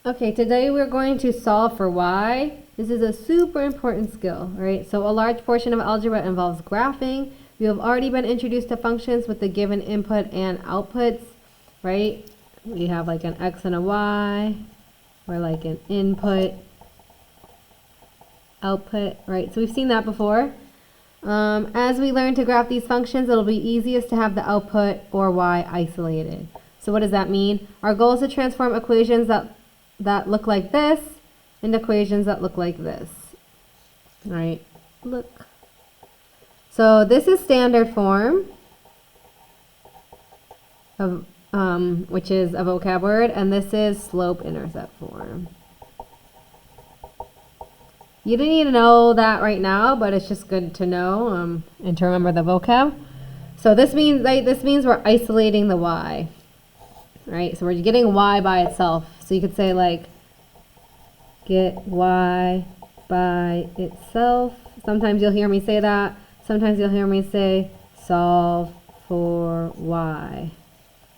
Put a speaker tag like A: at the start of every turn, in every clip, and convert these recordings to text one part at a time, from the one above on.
A: Okay, today we're going to solve for y. This is a super important skill, right? So a large portion of algebra involves graphing. You have already been introduced to functions with the given input and outputs, right? We have like an x and a y, or like an input, output, right? So we've seen that before. As we learn to graph these functions, it'll be easiest to have the output or y isolated. So what does that mean? Our goal is to transform equations that look like this into equations that look like this. All right, look. So this is standard form, of, which is a vocab word, and this is slope-intercept form. You didn't need to know that right now, but it's just good to know and to remember the vocab. So this means we're isolating the y, right? So we're getting y by itself. So you could say like, get y by itself. Sometimes you'll hear me say that. Sometimes you'll hear me say, solve for y,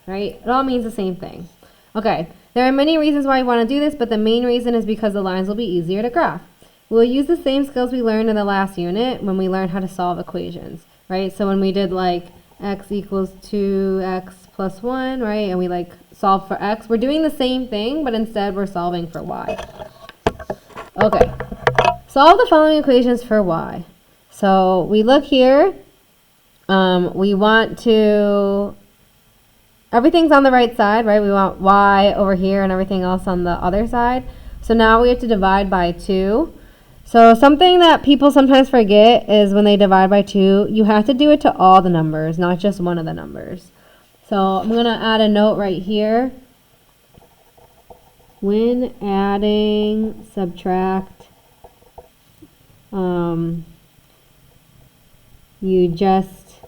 A: right? It all means the same thing. Okay, there are many reasons why you want to do this, but the main reason is because the lines will be easier to graph. We'll use the same skills we learned in the last unit when we learned how to solve equations, right? So when we did like x equals 2x plus 1, right? And we like solve for x, we're doing the same thing, but instead we're solving for y. Okay, solve the following equations for y. So we look here, we want to, everything's on the right side, right? We want y over here and everything else on the other side. So now we have to divide by 2. So something that people sometimes forget is when they divide by 2, you have to do it to all the numbers, not just one of the numbers. So I'm going to add a note right here. When adding, subtract, you just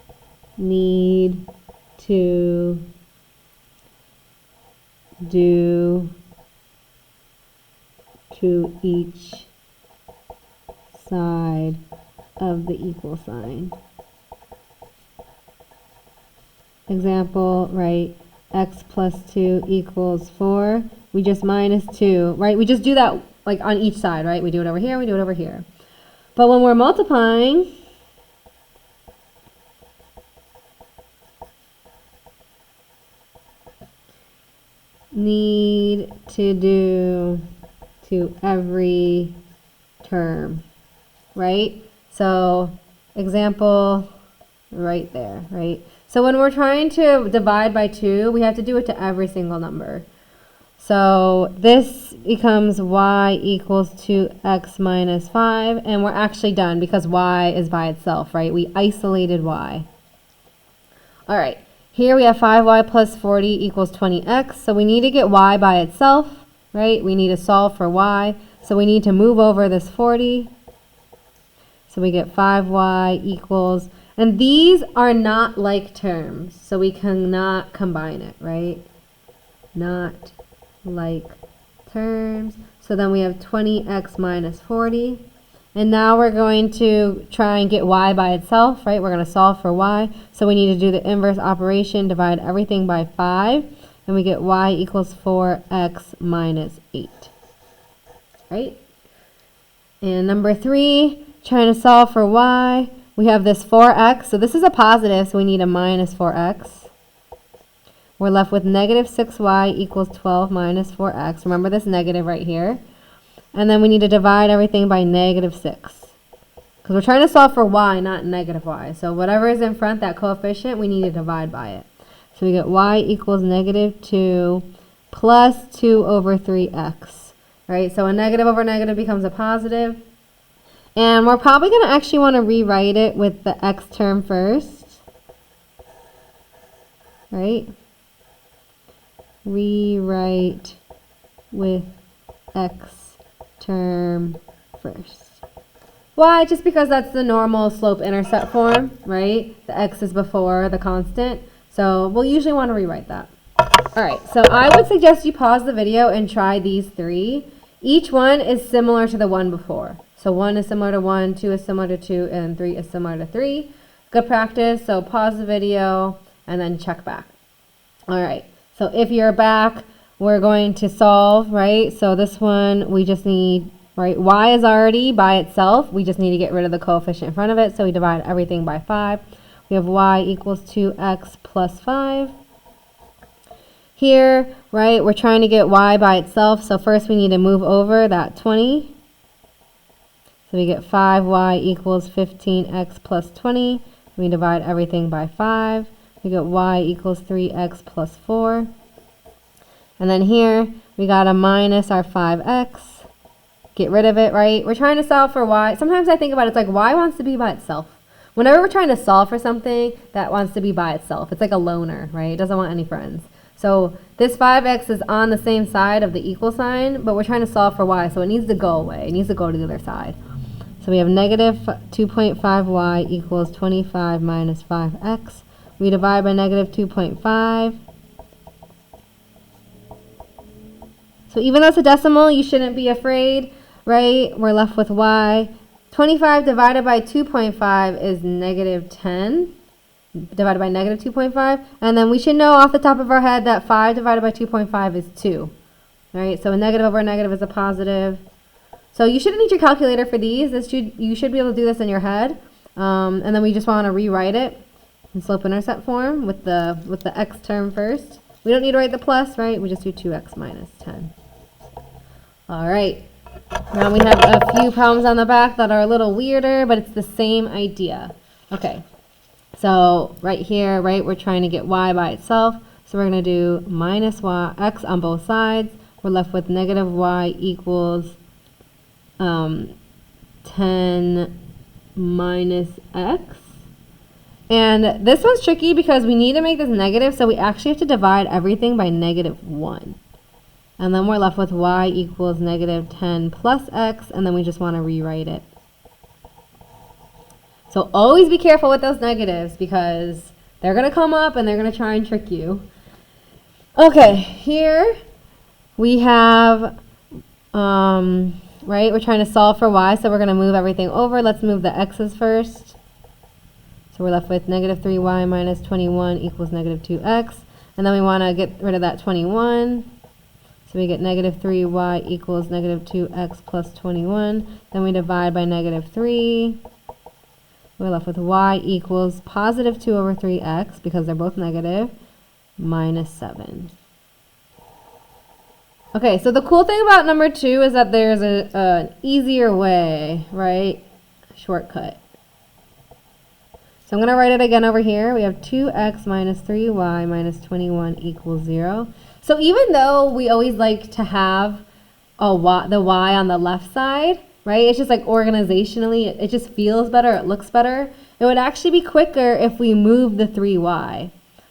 A: need to do to each side of the equal sign. Example, right? X plus 2 equals 4. We just minus 2, right? We just do that like on each side, right? We do it over here, we do it over here. But when we're multiplying, need to do to every term, right? So example right there, right? So when we're trying to divide by 2, we have to do it to every single number. So this becomes y equals 2x minus 5, and we're actually done because y is by itself, right? We isolated y. All right, here we have 5y plus 40 equals 20x, so we need to get y by itself, right? We need to solve for y, so we need to move over this 40. So we get 5y equals, and these are not like terms, so we cannot combine it, right? Not like terms. So then we have 20x minus 40. And now we're going to try and get y by itself, right? We're going to solve for y. So we need to do the inverse operation, divide everything by 5. And we get y equals 4x minus 8, right? And number 3, trying to solve for y. We have this 4x. So this is a positive, so we need a minus 4x. We're left with negative 6y equals 12 minus 4x. Remember this negative right here. And then we need to divide everything by negative 6. Because we're trying to solve for y, not negative y. So whatever is in front, that coefficient, we need to divide by it. So we get y equals negative 2 plus 2 over 3x. Right? So a negative over negative becomes a positive. And we're probably going to actually want to rewrite it with the x term first. Right? Rewrite with x term first. Why? Just because that's the normal slope-intercept form, right? The x is before the constant. So we'll usually want to rewrite that. All right, so I would suggest you pause the video and try these 3. Each one is similar to the one before. So 1 is similar to 1, 2 is similar to 2, and 3 is similar to 3. Good practice, so pause the video and then check back. All right. So if you're back, we're going to solve, right? So this one, we just need, right, y is already by itself. We just need to get rid of the coefficient in front of it. So we divide everything by 5. We have y equals 2x plus 5. Here, right, we're trying to get y by itself. So first we need to move over that 20. So we get 5y equals 15x plus 20. We divide everything by 5. We get y equals 3x plus 4. And then here, we got to minus our 5x. Get rid of it, right? We're trying to solve for y. Sometimes I think about it, it's like y wants to be by itself. Whenever we're trying to solve for something that wants to be by itself, it's like a loner, right? It doesn't want any friends. So this 5x is on the same side of the equal sign, but we're trying to solve for y, so it needs to go away. It needs to go to the other side. So we have negative 2.5y equals 25 minus 5x. We divide by negative 2.5. So even though it's a decimal, you shouldn't be afraid, right? We're left with y. 25 divided by 2.5 is negative 10, divided by negative 2.5. And then we should know off the top of our head that 5 divided by 2.5 is 2. Right? So a negative over a negative is a positive. So you shouldn't need your calculator for these. You should be able to do this in your head. And then we just want to rewrite it in slope-intercept form with the x term first. We don't need to write the plus, right? We just do 2x minus 10. All right. Now we have a few problems on the back that are a little weirder, but it's the same idea. Okay. So right here, right, we're trying to get y by itself. So we're going to do minus x on both sides. We're left with negative y equals 10 minus x. And this one's tricky because we need to make this negative, so we actually have to divide everything by negative 1. And then we're left with y equals negative 10 plus x, and then we just want to rewrite it. So always be careful with those negatives because they're going to come up and they're going to try and trick you. Okay, here we have, right, we're trying to solve for y, so we're going to move everything over. Let's move the x's first. So we're left with negative 3y minus 21 equals negative 2x. And then we want to get rid of that 21. So we get negative 3y equals negative 2x plus 21. Then we divide by negative 3. We're left with y equals positive 2 over 3x, because they're both negative, minus 7. Okay, so the cool thing about number 2 is that there's an easier way, right? Shortcut. So I'm going to write it again over here. We have 2x minus 3y minus 21 equals 0. So even though we always like to have the y on the left side, right? It's just like organizationally, it just feels better, it looks better. It would actually be quicker if we move the 3y.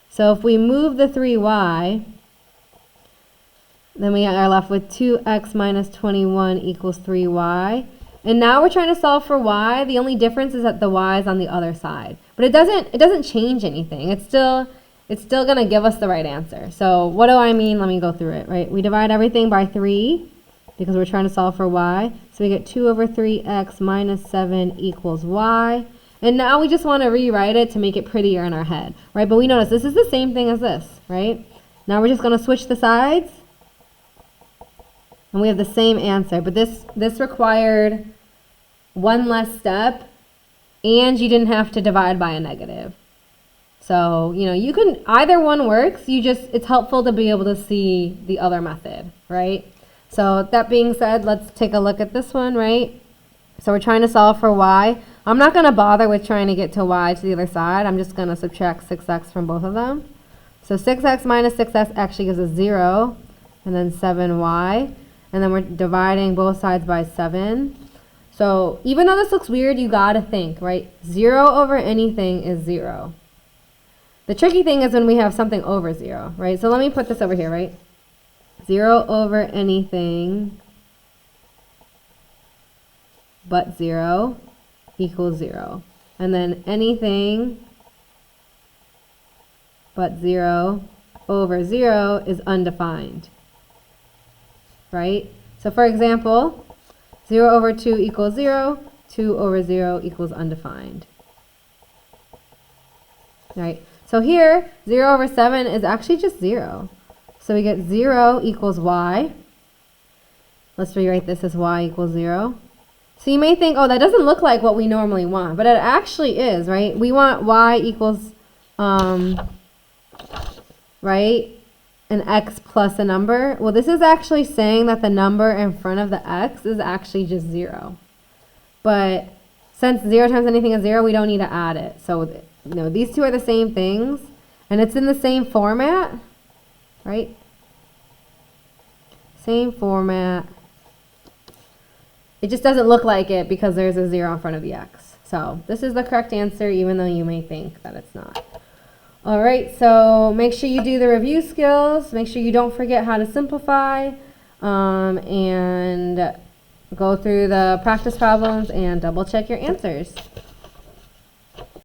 A: So if we move the 3y, then we are left with 2x minus 21 equals 3y. And now we're trying to solve for y. The only difference is that the y is on the other side. But it doesn't change anything. It's still going to give us the right answer. So what do I mean? Let me go through it, right? We divide everything by 3 because we're trying to solve for y. So we get 2 over 3x minus 7 equals y. And now we just want to rewrite it to make it prettier in our head, right? But we notice this is the same thing as this, right? Now we're just going to switch the sides. And we have the same answer. But this required one less step, and you didn't have to divide by a negative. So, you know, you can, either one works. It's helpful to be able to see the other method, right? So that being said, let's take a look at this one, right? So we're trying to solve for y. I'm not going to bother with trying to get to y to the other side. I'm just going to subtract 6x from both of them. So 6x minus 6x actually gives us 0, and then 7y. And then we're dividing both sides by 7. So even though this looks weird, you got to think, right? 0 over anything is 0. The tricky thing is when we have something over 0, right? So let me put this over here, right? 0 over anything but 0 equals 0. And then anything but 0 over 0 is undefined, right? So for example, 0 over 2 equals 0, 2 over 0 equals undefined. Right? So here, 0 over 7 is actually just 0. So we get 0 equals y. Let's rewrite this as y equals 0. So you may think, oh, that doesn't look like what we normally want, but it actually is, right? We want y equals, right, an x plus a number. Well, this is actually saying that the number in front of the x is actually just 0. But since 0 times anything is 0, we don't need to add it. So, you know, these two are the same things, and it's in the same format, right? Same format. It just doesn't look like it because there's a 0 in front of the x. So this is the correct answer, even though you may think that it's not. All right, so make sure you do the review skills. Make sure you don't forget how to simplify, and go through the practice problems and double check your answers.